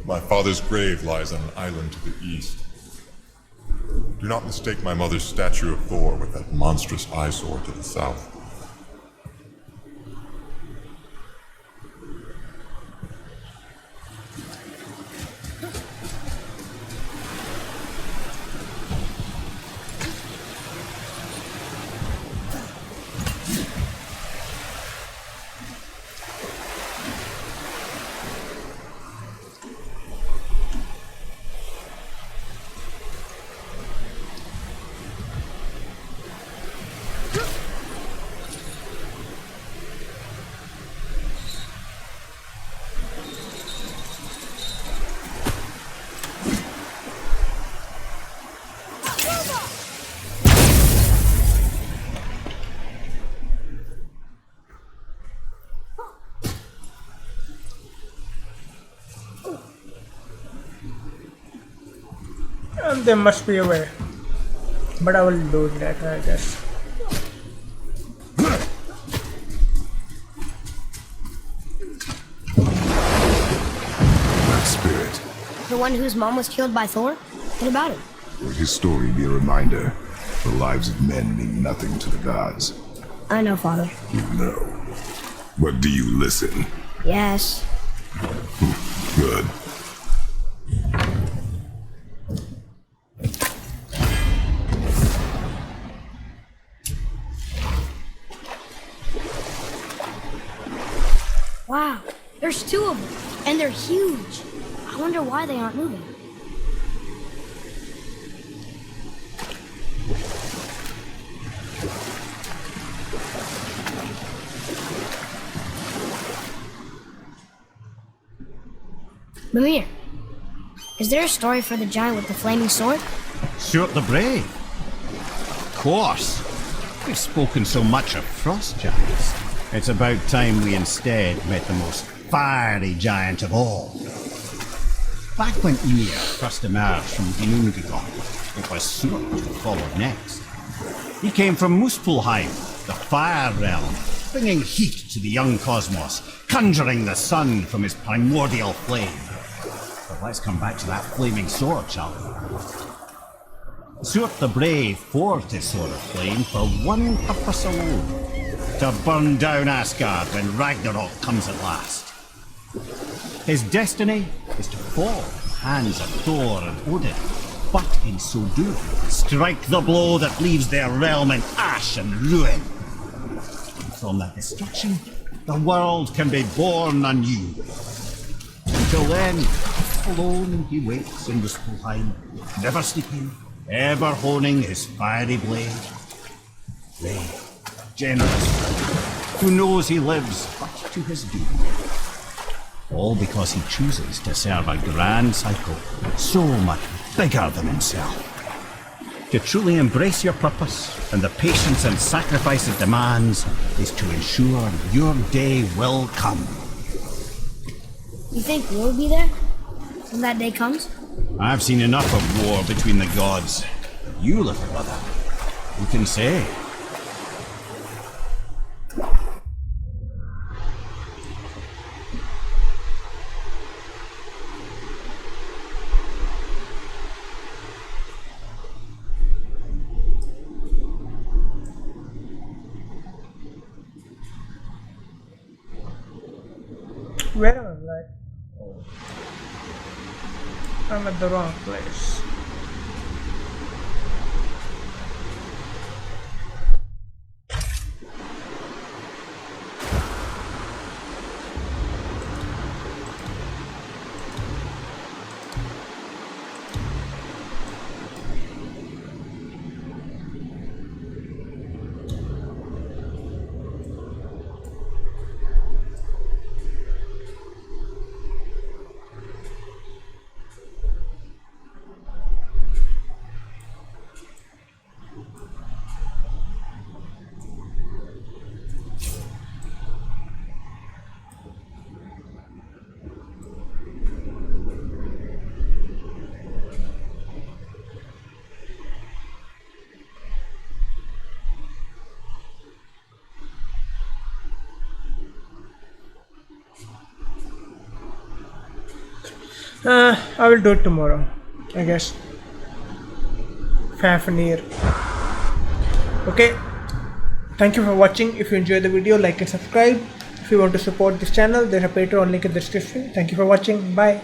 My father's grave lies on an island to the east. Do not mistake my mother's statue of Thor with that monstrous eyesore to the south. There must be a way. But I will do that, I guess. That spirit. The one whose mom was killed by Thor? What about him? Will his story be a reminder? The lives of men mean nothing to the gods. I know, Father. You know. But do you listen? Yes. Good. Wow, there's two of them, and they're huge. I wonder why they aren't moving. Mimir, is there a story for the giant with the flaming sword? Stuart the Brave. Of course. We've spoken so much of frost giants. It's about time we instead met the most fiery giant of all. Back when Ymir first emerged from Ginnungagap, it was Stuart who followed next. He came from Muspelheim, the fire realm, bringing heat to the young cosmos, conjuring the sun from his primordial flame. But let's come back to that flaming sword, shall we? Stuart the Brave forged his sword of flame for one purpose alone: to burn down Asgard when Ragnarok comes at last. His destiny is to fall in the hands of Thor and Odin, but in so doing, strike the blow that leaves their realm in ash and ruin. And from that destruction, the world can be born anew. Until then, alone he waits in Muspelheim, never sleeping, ever honing his fiery blade. Brave, generous, who knows he lives but to his doom. All because he chooses to serve a grand cycle so much bigger than himself. To truly embrace your purpose and the patience and sacrifice it demands is to ensure your day will come. You think we'll be there when that day comes? I've seen enough of war between the gods. You, little brother, who can say? Where am I? Like, I'm at the wrong place. I will do it tomorrow, I guess. Fafnir. Okay. Thank you for watching. If you enjoyed the video, like and subscribe. If you want to support this channel, there's a Patreon link in the description. Thank you for watching. Bye.